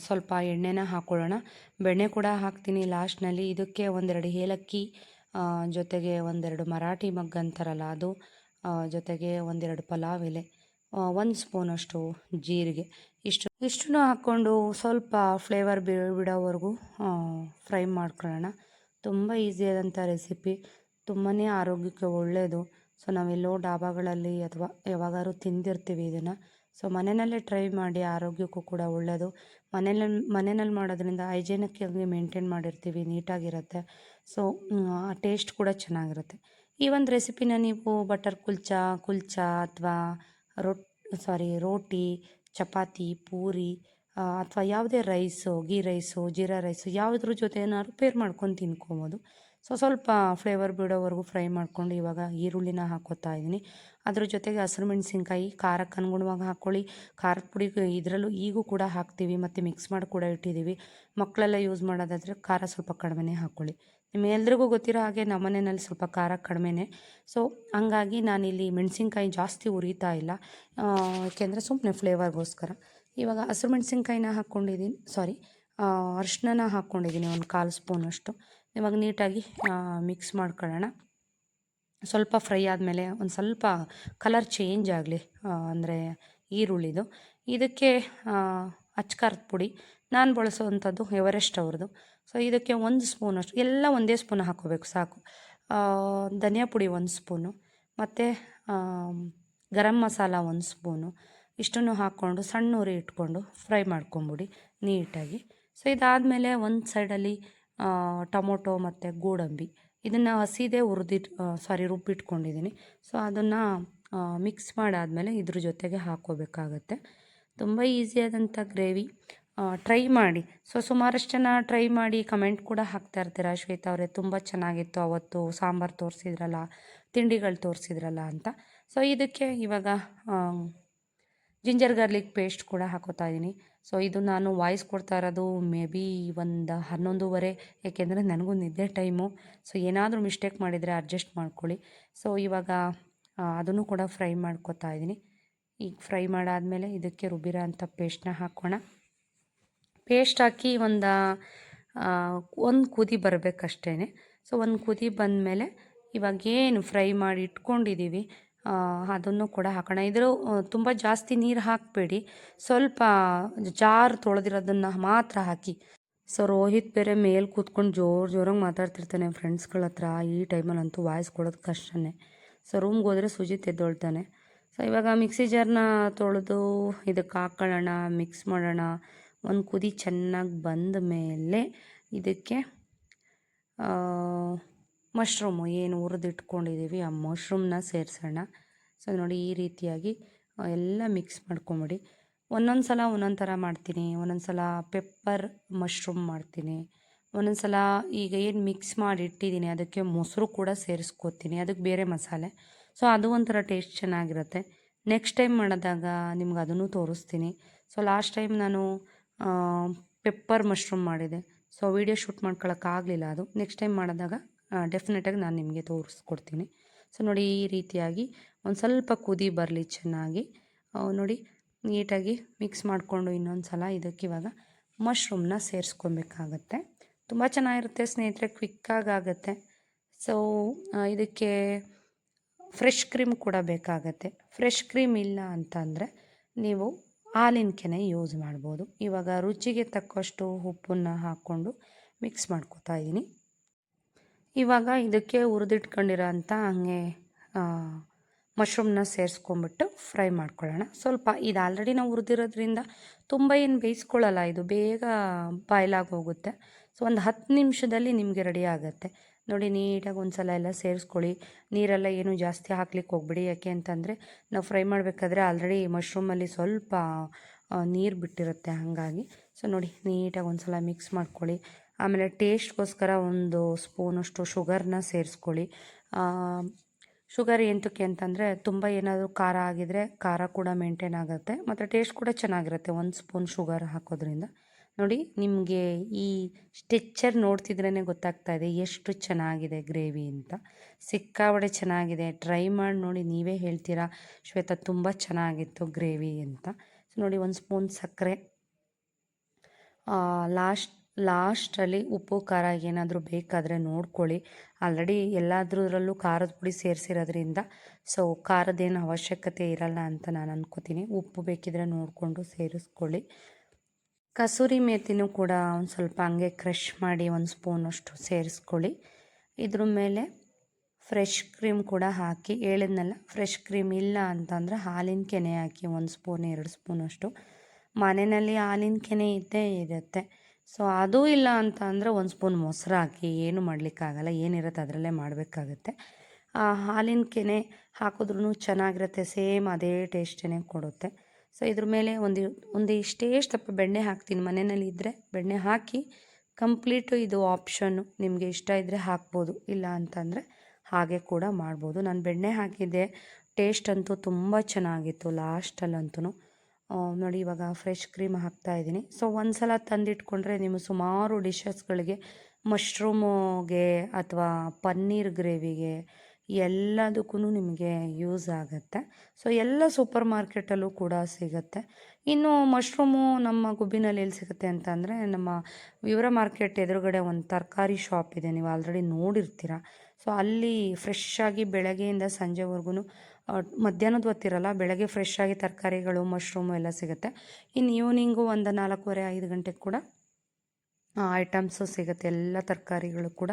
ಸ್ವಲ್ಪ ಎಣ್ಣೆನ ಹಾಕ್ಕೊಳ್ಳೋಣ. ಬೆಣ್ಣೆ ಕೂಡ ಹಾಕ್ತೀನಿ ಲಾಸ್ಟ್ನಲ್ಲಿ. ಇದಕ್ಕೆ 1-2 ಏಲಕ್ಕಿ, ಜೊತೆಗೆ 1-2 ಮರಾಠಿ ಮಗ್ಗು ಅಂತಾರಲ್ಲ ಅದು, ಜೊತೆಗೆ 1-2 ಪಲಾವ್ ಎಲೆ, 1 ಸ್ಪೂನಷ್ಟು ಜೀರಿಗೆ, ಇಷ್ಟನ್ನು ಹಾಕ್ಕೊಂಡು ಸ್ವಲ್ಪ ಫ್ಲೇವರ್ ಬಿಡೋವರೆಗೂ ಫ್ರೈ ಮಾಡ್ಕೊಳ್ಳೋಣ. ತುಂಬ ಈಸಿಯಾದಂಥ ರೆಸಿಪಿ, ತುಂಬಾ ಆರೋಗ್ಯಕ್ಕೆ ಒಳ್ಳೆಯದು. ಸೊ ನಾವೆಲ್ಲೋ ಡಾಬಾಗಳಲ್ಲಿ ಅಥವಾ ಯಾವಾಗಾದ್ರೂ ತಿಂದಿರ್ತೀವಿ ಇದನ್ನು. ಸೊ ಮನೆಯಲ್ಲೇ ಟ್ರೈ ಮಾಡಿ, ಆರೋಗ್ಯಕ್ಕೂ ಕೂಡ ಒಳ್ಳೆಯದು. ಮನೆಯಲ್ಲಿ ಮಾಡೋದ್ರಿಂದ ಹೈಜೆನಿಕ್ಕಾಗಿ ಮೇಂಟೈನ್ ಮಾಡಿರ್ತೀವಿ, ನೀಟಾಗಿರುತ್ತೆ. ಸೊ ಟೇಸ್ಟ್ ಕೂಡ ಚೆನ್ನಾಗಿರುತ್ತೆ. ಈ ಒಂದು ರೆಸಿಪಿನ ನೀವು ಬಟರ್ ಕುಲ್ಚಾ ಅಥವಾ ರೋಟಿ, ಚಪಾತಿ, ಪೂರಿ ಅಥವಾ ಯಾವುದೇ rice, ghee rice, jeera rice ಯಾವುದ್ರ ಜೊತೆ ಏನಾದ್ರು ಪೇರ್ ಮಾಡ್ಕೊಂಡು ತಿನ್ಕೊಬೋದು. ಸೊ ಸ್ವಲ್ಪ ಫ್ಲೇವರ್ ಬಿಡೋವರೆಗೂ ಫ್ರೈ ಮಾಡ್ಕೊಂಡು ಇವಾಗ ಈರುಳ್ಳಿನ ಹಾಕ್ಕೋತಾ ಇದ್ದೀನಿ. ಅದ್ರ ಜೊತೆಗೆ ಹಸಿರು ಮೆಣಸಿನ್ಕಾಯಿ ಖಾರಕ್ಕೆ ಅನುಗುಣವಾಗಿ ಹಾಕ್ಕೊಳ್ಳಿ. ಖಾರದ ಪುಡಿ ಇದರಲ್ಲೂ ಈಗೂ ಕೂಡ ಹಾಕ್ತೀವಿ, ಮತ್ತು ಮಿಕ್ಸ್ ಮಾಡಿ ಕೂಡ ಇಟ್ಟಿದ್ದೀವಿ. ಮಕ್ಕಳೆಲ್ಲ ಯೂಸ್ ಮಾಡೋದಾದರೆ ಖಾರ ಸ್ವಲ್ಪ ಕಡಿಮೆನೇ ಹಾಕ್ಕೊಳ್ಳಿ. ನಿಮ್ಮೆಲ್ರಿಗೂ ಗೊತ್ತಿರೋ ಹಾಗೆ ನಮ್ಮ ಮನೆಯಲ್ಲಿ ಸ್ವಲ್ಪ ಖಾರ ಕಡಿಮೆನೇ. ಸೊ ಹಂಗಾಗಿ ನಾನಿಲ್ಲಿ ಮೆಣಸಿನ್ಕಾಯಿ ಜಾಸ್ತಿ ಉರಿತಾ ಇಲ್ಲ, ಏಕೆಂದರೆ ಸುಮ್ಮನೆ ಫ್ಲೇವರ್ಗೋಸ್ಕರ. ಇವಾಗ ಹಸಿರು ಮೆಣಸಿನ್ಕಾಯಿನ ಹಾಕ್ಕೊಂಡಿದ್ದೀನಿ, ಅರಿಶಿನ ಹಾಕ್ಕೊಂಡಿದ್ದೀನಿ 1/4 ಸ್ಪೂನಷ್ಟು. ಇವಾಗ ನೀಟಾಗಿ ಮಿಕ್ಸ್ ಮಾಡ್ಕೊಳ್ಳೋಣ. ಸ್ವಲ್ಪ ಫ್ರೈ ಆದಮೇಲೆ ಒಂದು ಸ್ವಲ್ಪ ಕಲರ್ ಚೇಂಜ್ ಆಗಲಿ, ಅಂದರೆ ಈರುಳ್ಳಿದು. ಇದಕ್ಕೆ ಅಚ್ಕಾರದ ಪುಡಿ ನಾನು ಬಳಸೋವಂಥದ್ದು ಎವರೆಸ್ಟ್ ಅವ್ರದ್ದು. ಸೊ ಇದಕ್ಕೆ 1 ಸ್ಪೂನಷ್ಟು, ಎಲ್ಲ ಒಂದೇ ಸ್ಪೂನ್ ಹಾಕ್ಕೋಬೇಕು ಸಾಕು. ಧನಿಯಾ ಪುಡಿ 1 ಸ್ಪೂನು, ಮತ್ತು ಗರಂ ಮಸಾಲ 1 ಸ್ಪೂನು. ಇಷ್ಟನ್ನು ಹಾಕ್ಕೊಂಡು ಸಣ್ಣ ಉರಿ ಇಟ್ಕೊಂಡು ಫ್ರೈ ಮಾಡ್ಕೊಂಬಿಡಿ ನೀಟಾಗಿ. ಸೊ ಇದಾದಮೇಲೆ ಒಂದು ಸೈಡಲ್ಲಿ ಟೊಮೊಟೊ ಮತ್ತು ಗೋಡಂಬಿ ಇದನ್ನು ಹಸಿದೇ ರುಬ್ಬಿಟ್ಕೊಂಡಿದ್ದೀನಿ. ಸೊ ಅದನ್ನು ಮಿಕ್ಸ್ ಮಾಡಾದಮೇಲೆ ಇದ್ರ ಜೊತೆಗೆ ಹಾಕ್ಕೋಬೇಕಾಗತ್ತೆ. ತುಂಬ ಈಸಿಯಾದಂಥ ಗ್ರೇವಿ, ಟ್ರೈ ಮಾಡಿ. ಸೊ ಸುಮಾರಷ್ಟು ಜನ ಟ್ರೈ ಮಾಡಿ ಕಮೆಂಟ್ ಕೂಡ ಹಾಕ್ತಾ ಇರ್ತೀರ, ಶ್ವೇತಾ ಅವರೇ ತುಂಬ ಚೆನ್ನಾಗಿತ್ತು ಅವತ್ತು ಸಾಂಬಾರು ತೋರಿಸಿದ್ರಲ್ಲ, ತಿಂಡಿಗಳು ತೋರಿಸಿದ್ರಲ್ಲ ಅಂತ. ಸೊ ಇದಕ್ಕೆ ಇವಾಗ ಜಿಂಜರ್ ಗಾರ್ಲಿಕ್ ಪೇಸ್ಟ್ ಕೂಡ ಹಾಕೋತಾ ಇದ್ದೀನಿ. ಸೊ ಇದು ನಾನು ವಾಯ್ಸ್ ಕೊಡ್ತಾ ಇರೋದು ಮೇ ಬಿ ಒಂದು 11:30, ಏಕೆಂದರೆ ನನಗೂ ನಿದ್ದೆ ಟೈಮು. ಸೊ ಏನಾದರೂ ಮಿಸ್ಟೇಕ್ ಮಾಡಿದರೆ ಅಡ್ಜಸ್ಟ್ ಮಾಡ್ಕೊಳ್ಳಿ. ಸೊ ಇವಾಗ ಅದನ್ನು ಕೂಡ ಫ್ರೈ ಮಾಡ್ಕೊತಾ ಇದ್ದೀನಿ. ಈಗ ಫ್ರೈ ಮಾಡಾದಮೇಲೆ ಇದಕ್ಕೆ ರುಬ್ಬಿರೋ ಅಂಥ ಪೇಸ್ಟ್ನ ಹಾಕೋಣ. ಪೇಸ್ಟ್ ಹಾಕಿ ಒಂದು ಕುದಿ ಬರಬೇಕಷ್ಟೇ. ಸೊ ಒಂದು ಕುದಿ ಬಂದಮೇಲೆ ಇವಾಗೇನು ಫ್ರೈ ಮಾಡಿ ಇಟ್ಕೊಂಡಿದ್ದೀವಿ ಅದನ್ನು ಕೂಡ ಹಾಕೋಣ. ಇದ್ರ ತುಂಬ ಜಾಸ್ತಿ ನೀರು ಹಾಕಬೇಡಿ, ಸ್ವಲ್ಪ ಜಾರು ತೊಳೆದಿರೋದನ್ನು ಮಾತ್ರ ಹಾಕಿ. ಸೊ ರೋಹಿತ್ ಬೇರೆ ಮೇಲೆ ಕೂತ್ಕೊಂಡು ಜೋರಾಗಿ ಮಾತಾಡ್ತಿರ್ತಾನೆ ಫ್ರೆಂಡ್ಸ್ಗಳ ಹತ್ರ. ಈ ಟೈಮಲ್ಲಂತೂ ವಾಯ್ಸ್ ಕೊಡೋದು ಕಷ್ಟನೇ. ಸೊ ರೂಮ್ಗೆ ಹೋದರೆ ಸುಜಿತ್ ಎದ್ದೊಳ್ತಾನೆ. ಸೊ ಇವಾಗ ಮಿಕ್ಸಿ ಜಾರ್ನ ತೊಳೆದು ಇದಕ್ಕೆ ಹಾಕ್ಕೊಳ್ಳೋಣ, ಮಿಕ್ಸ್ ಮಾಡೋಣ. ಒಂದು ಕುದಿ ಚೆನ್ನಾಗಿ ಬಂದ ಮೇಲೆ ಇದಕ್ಕೆ ಮಶ್ರೂಮು ಏನು ಹುರಿದಿಟ್ಕೊಂಡಿದ್ದೀವಿ ಆ ಮಶ್ರೂಮ್ನ ಸೇರಿಸೋಣ. ಸೊ ನೋಡಿ ಈ ರೀತಿಯಾಗಿ ಎಲ್ಲ ಮಿಕ್ಸ್ ಮಾಡ್ಕೊಂಬಿಡಿ. ಒಂದೊಂದು ಸಲ ಒಂದೊಂದು ಥರ ಮಾಡ್ತೀನಿ. ಒಂದೊಂದು ಸಲ ಪೆಪ್ಪರ್ ಮಶ್ರೂಮ್ ಮಾಡ್ತೀನಿ. ಒಂದೊಂದು ಸಲ ಈಗ ಏನು ಮಿಕ್ಸ್ ಮಾಡಿ ಇಟ್ಟಿದ್ದೀನಿ ಅದಕ್ಕೆ ಮೊಸರು ಕೂಡ ಸೇರಿಸ್ಕೋತೀನಿ, ಅದಕ್ಕೆ ಬೇರೆ ಮಸಾಲೆ. ಸೊ ಅದು ಒಂಥರ ಟೇಸ್ಟ್ ಚೆನ್ನಾಗಿರುತ್ತೆ. ನೆಕ್ಸ್ಟ್ ಟೈಮ್ ಮಾಡಿದಾಗ ನಿಮ್ಗೆ ಅದನ್ನು ತೋರಿಸ್ತೀನಿ. ಸೊ ಲಾಸ್ಟ್ ಟೈಮ್ ನಾನು ಪೆಪ್ಪರ್ ಮಶ್ರೂಮ್ ಮಾಡಿದೆ. ಸೊ ವೀಡಿಯೋ ಶೂಟ್ ಮಾಡ್ಕೊಳಕ್ಕಾಗಲಿಲ್ಲ. ಅದು ನೆಕ್ಸ್ಟ್ ಟೈಮ್ ಮಾಡಿದಾಗ ಡೆಫಿನೆಟಾಗಿ ನಾನು ನಿಮಗೆ ತೋರಿಸ್ಕೊಡ್ತೀನಿ. ಸೊ ನೋಡಿ ಈ ರೀತಿಯಾಗಿ ಒಂದು ಸ್ವಲ್ಪ ಕುದಿ ಬರಲಿ ಚೆನ್ನಾಗಿ. ನೋಡಿ ನೀಟಾಗಿ ಮಿಕ್ಸ್ ಮಾಡಿಕೊಂಡು ಇನ್ನೊಂದು ಸಲ ಇದಕ್ಕೆ ಇವಾಗ ಮಶ್ರೂಮ್ನ ಸೇರಿಸ್ಕೊಬೇಕಾಗತ್ತೆ. ತುಂಬ ಚೆನ್ನಾಗಿರುತ್ತೆ ಸ್ನೇಹಿತರೆ, ಕ್ವಿಕ್ಕಾಗಿ ಆಗುತ್ತೆ. ಸೊ ಇದಕ್ಕೆ ಫ್ರೆಶ್ ಕ್ರೀಮ್ ಕೂಡ ಬೇಕಾಗತ್ತೆ. ಫ್ರೆಶ್ ಕ್ರೀಮ್ ಇಲ್ಲ ಅಂತಂದರೆ ನೀವು ಹಾಲಿನ ಕೆನೆ ಯೂಸ್ ಮಾಡ್ಬೋದು. ಇವಾಗ ರುಚಿಗೆ ತಕ್ಕಷ್ಟು ಉಪ್ಪನ್ನು ಹಾಕ್ಕೊಂಡು ಮಿಕ್ಸ್ ಮಾಡ್ಕೊತಾ ಇದ್ದೀನಿ. ಇವಾಗ ಇದಕ್ಕೆ ಹುರಿದಿಟ್ಕೊಂಡಿರೋ ಅಂಥ ಹಾಗೆ ಮಶ್ರೂಮ್ನ ಸೇರಿಸ್ಕೊಂಬಿಟ್ಟು ಫ್ರೈ ಮಾಡ್ಕೊಳ್ಳೋಣ. ಸ್ವಲ್ಪ ಇದು ಆಲ್ರೆಡಿ ನಾವು ಹುರಿದಿರೋದ್ರಿಂದ ತುಂಬ ಏನು ಬೇಯಿಸ್ಕೊಳ್ಳಲ್ಲ, ಇದು ಬೇಗ ಬಾಯ್ಲಾಗಿ ಹೋಗುತ್ತೆ. ಸೊ ಒಂದು 10 ನಿಮಿಷದಲ್ಲಿ ನಿಮಗೆ ರೆಡಿ ಆಗುತ್ತೆ. ನೋಡಿ ನೀಟಾಗಿ ಒಂದು ಸಲ ಎಲ್ಲ ಸೇರಿಸ್ಕೊಳ್ಳಿ. ನೀರೆಲ್ಲ ಏನು ಜಾಸ್ತಿ ಹಾಕ್ಲಿಕ್ಕೆ ಹೋಗ್ಬಿಡಿ, ಯಾಕೆ ಅಂತಂದರೆ ನಾವು ಫ್ರೈ ಮಾಡಬೇಕಾದ್ರೆ ಆಲ್ರೆಡಿ ಮಶ್ರೂಮಲ್ಲಿ ಸ್ವಲ್ಪ ನೀರು ಬಿಟ್ಟಿರುತ್ತೆ ಹಾಗಾಗಿ. ಸೊ ನೋಡಿ ನೀಟಾಗಿ ಒಂದು ಸಲ ಮಿಕ್ಸ್ ಮಾಡ್ಕೊಳ್ಳಿ. ಆಮೇಲೆ ಟೇಸ್ಟ್ಗೋಸ್ಕರ ಒಂದು ಸ್ಪೂನಷ್ಟು ಶುಗರ್ನ ಸೇರಿಸ್ಕೊಳ್ಳಿ. ಶುಗರ್ ಎಂತಕ್ಕೆ ಅಂತಂದರೆ ತುಂಬ ಏನಾದರೂ ಖಾರ ಆಗಿದರೆ ಖಾರ ಕೂಡ ಮೇಂಟೈನ್ ಆಗುತ್ತೆ ಮತ್ತು ಟೇಸ್ಟ್ ಕೂಡ ಚೆನ್ನಾಗಿರುತ್ತೆ 1 ಸ್ಪೂನ್ ಶುಗರ್ ಹಾಕೋದ್ರಿಂದ. ನೋಡಿ ನಿಮಗೆ ಈ ಸ್ಟೆಚ್ಚರ್ ನೋಡ್ತಿದ್ರೇ ಗೊತ್ತಾಗ್ತಾ ಇದೆ ಎಷ್ಟು ಚೆನ್ನಾಗಿದೆ ಗ್ರೇವಿ ಅಂತ. ಸಿಕ್ಕಾಬಡೆ ಚೆನ್ನಾಗಿದೆ. ಟ್ರೈ ಮಾಡಿ ನೋಡಿ, ನೀವೇ ಹೇಳ್ತೀರಾ ಶ್ವೇತಾ ತುಂಬ ಚೆನ್ನಾಗಿತ್ತು ಗ್ರೇವಿ ಅಂತ. ಸೊ ನೋಡಿ 1 ಸ್ಪೂನ್ ಸಕ್ಕರೆ, ಲಾಸ್ಟಲ್ಲಿ ಉಪ್ಪು ಖಾರ ಏನಾದರೂ ಬೇಕಾದರೆ ನೋಡ್ಕೊಳ್ಳಿ. ಆಲ್ರೆಡಿ ಎಲ್ಲದರಲ್ಲೂ ಖಾರದ ಪುಡಿ ಸೇರಿಸಿರೋದ್ರಿಂದ ಸೊ ಖಾರದೇನು ಅವಶ್ಯಕತೆ ಇರಲ್ಲ ಅಂತ ನಾನು ಅನ್ಕೋತೀನಿ. ಉಪ್ಪು ಬೇಕಿದ್ರೆ ನೋಡಿಕೊಂಡು ಸೇರಿಸ್ಕೊಳ್ಳಿ. ಕಸೂರಿ ಮೇಥಿನೂ ಕೂಡ ಒಂದು ಸ್ವಲ್ಪ ಹಂಗೆ ಕ್ರಷ್ ಮಾಡಿ 1 ಸ್ಪೂನಷ್ಟು ಸೇರಿಸ್ಕೊಳ್ಳಿ. ಇದ್ರ ಮೇಲೆ ಫ್ರೆಶ್ ಕ್ರೀಮ್ ಕೂಡ ಹಾಕಿ, ಹೇಳಿದ್ನಲ್ಲ ಫ್ರೆಶ್ ಕ್ರೀಮ್ ಇಲ್ಲ ಅಂತಂದರೆ ಹಾಲಿನ ಕೆನೆ ಹಾಕಿ 1 ಸ್ಪೂನ್ 2 ಸ್ಪೂನಷ್ಟು. ಮನೆಯಲ್ಲಿ ಹಾಲಿನ ಕೆನೆ ಇದ್ದೇ ಇರುತ್ತೆ. ಸೊ ಅದೂ ಇಲ್ಲ ಅಂತ ಅಂದರೆ 1 ಸ್ಪೂನ್ ಮೊಸರು ಹಾಕಿ, ಏನು ಮಾಡಲಿಕ್ಕಾಗಲ್ಲ, ಏನಿರುತ್ತೆ ಅದರಲ್ಲೇ ಮಾಡಬೇಕಾಗತ್ತೆ. ಹಾಲಿನ ಕೆನೆ ಹಾಕಿದ್ರೂ ಚೆನ್ನಾಗಿರುತ್ತೆ, ಸೇಮ್ ಅದೇ ಟೇಸ್ಟೇ ಕೊಡುತ್ತೆ. ಸೊ ಇದ್ರ ಮೇಲೆ ಒಂದಿಷ್ಟೇ ಸ್ವಲ್ಪ ಬೆಣ್ಣೆ ಹಾಕ್ತೀನಿ. ಮನೆಯಲ್ಲಿ ಇದ್ದರೆ ಬೆಣ್ಣೆ ಹಾಕಿ ಕಂಪ್ಲೀಟು, ಇದು ಆಪ್ಷನ್ನು, ನಿಮಗೆ ಇಷ್ಟ ಇದ್ದರೆ ಹಾಕ್ಬೋದು, ಇಲ್ಲ ಅಂತಂದರೆ ಹಾಗೆ ಕೂಡ ಮಾಡ್ಬೋದು. ನಾನು ಬೆಣ್ಣೆ ಹಾಕಿದ್ದೆ, ಟೇಸ್ಟ್ ಅಂತೂ ತುಂಬ ಚೆನ್ನಾಗಿತ್ತು ಲಾಸ್ಟಲ್ಲಂತೂ. ನೋಡಿ ಇವಾಗ ಫ್ರೆಶ್ ಕ್ರೀಮ್ ಹಾಕ್ತಾಯಿದ್ದೀನಿ. ಸೊ ಒಂದು ಸಲ ತಂದಿಟ್ಕೊಂಡ್ರೆ ನೀವು ಸುಮಾರು ಡಿಶಸ್ಗಳಿಗೆ, ಮಶ್ರೂಮಿಗೆ ಅಥವಾ ಪನ್ನೀರ್ ಗ್ರೇವಿಗೆ ಎಲ್ಲದಕ್ಕೂ ನಿಮಗೆ ಯೂಸ್ ಆಗುತ್ತೆ. ಸೊ ಎಲ್ಲ ಸೂಪರ್ ಮಾರ್ಕೆಟಲ್ಲೂ ಕೂಡ ಸಿಗುತ್ತೆ. ಇನ್ನು ಮಶ್ರೂಮು ನಮ್ಮ ಗುಬ್ಬಿನಲ್ಲಿ ಎಲ್ಲಿ ಸಿಗುತ್ತೆ ಅಂತ ಅಂದರೆ, ನಮ್ಮ ವಿವರ ಮಾರ್ಕೆಟ್ ಎದುರುಗಡೆ ಒಂದು ತರಕಾರಿ ಶಾಪ್ ಇದೆ, ನೀವು ಆಲ್ರೆಡಿ ನೋಡಿರ್ತೀರ. ಸೊ ಅಲ್ಲಿ ಫ್ರೆಶ್ಶಾಗಿ ಬೆಳಗ್ಗೆಯಿಂದ ಸಂಜೆವರೆಗೂ, ಮಧ್ಯಾಹ್ನದ ಹೊತ್ತಿರಲ್ಲ, ಬೆಳಗ್ಗೆ ಫ್ರೆಶ್ಶಾಗಿ ತರಕಾರಿಗಳು ಮಶ್ರೂಮು ಎಲ್ಲ ಸಿಗುತ್ತೆ. ಇನ್ನು ಈವ್ನಿಂಗು ಒಂದು 4:30-5 ಗಂಟೆಗೆ ಕೂಡ ಐಟಮ್ಸು ಸಿಗುತ್ತೆ, ಎಲ್ಲ ತರಕಾರಿಗಳು ಕೂಡ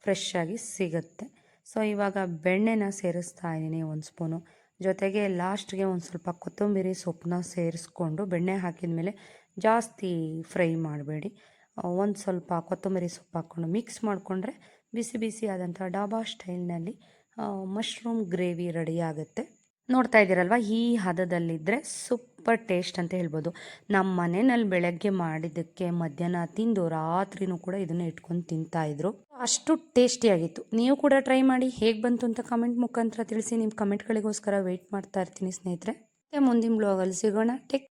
ಫ್ರೆಶ್ಶಾಗಿ ಸಿಗುತ್ತೆ. ಸೊ ಇವಾಗ ಬೆಣ್ಣೆನ ಸೇರಿಸ್ತಾ ಇದ್ದೀನಿ 1 ಸ್ಪೂನು. ಜೊತೆಗೆ ಲಾಸ್ಟ್ಗೆ ಒಂದು ಸ್ವಲ್ಪ ಕೊತ್ತಂಬರಿ ಸೊಪ್ಪನ್ನ ಸೇರಿಸ್ಕೊಂಡು, ಬೆಣ್ಣೆ ಹಾಕಿದ ಮೇಲೆ ಜಾಸ್ತಿ ಫ್ರೈ ಮಾಡಬೇಡಿ, ಒಂದು ಸ್ವಲ್ಪ ಕೊತ್ತಂಬರಿ ಸೊಪ್ಪು ಹಾಕ್ಕೊಂಡು ಮಿಕ್ಸ್ ಮಾಡಿಕೊಂಡ್ರೆ ಬಿಸಿ ಬಿಸಿ ಆದಂಥ ಡಾಬಾ ಸ್ಟೈಲ್ನಲ್ಲಿ ಮಶ್ರೂಮ್ ಗ್ರೇವಿ ರೆಡಿ ಆಗುತ್ತೆ. ನೋಡ್ತಾ ಇದ್ದೀರಲ್ವ, ಈ ಹದದಲ್ಲಿದ್ದರೆ ಸೂಪರ್ ಟೇಸ್ಟ್ ಅಂತ ಹೇಳ್ಬೋದು. ನಮ್ಮ ಮನೆಯಲ್ಲಿ ಬೆಳಗ್ಗೆ ಮಾಡಿದ್ದಕ್ಕೆ ಮಧ್ಯಾಹ್ನ ತಿಂದು ರಾತ್ರಿನೂ ಕೂಡ ಇದನ್ನು ಇಟ್ಕೊಂಡು ತಿಂತಾಯಿದ್ರು. ಅಷ್ಟು ಟೇಸ್ಟಿಯಾಗಿತ್ತು. ನೀವು ಕೂಡ ಟ್ರೈ ಮಾಡಿ, ಹೇಗೆ ಬಂತು ಅಂತ ಕಮೆಂಟ್ ಮುಖಾಂತರ ತಿಳಿಸಿ. ನಿಮ್ಮ ಕಮೆಂಟ್ಗಳಿಗೋಸ್ಕರ ವೆಯ್ಟ್ ಮಾಡ್ತಾ ಇರ್ತೀನಿ ಸ್ನೇಹಿತರೆ. ಮುಂದಿನ ಬ್ಲಾಗಲ್ಲಿ ಸಿಗೋಣ. ಟೇಕ್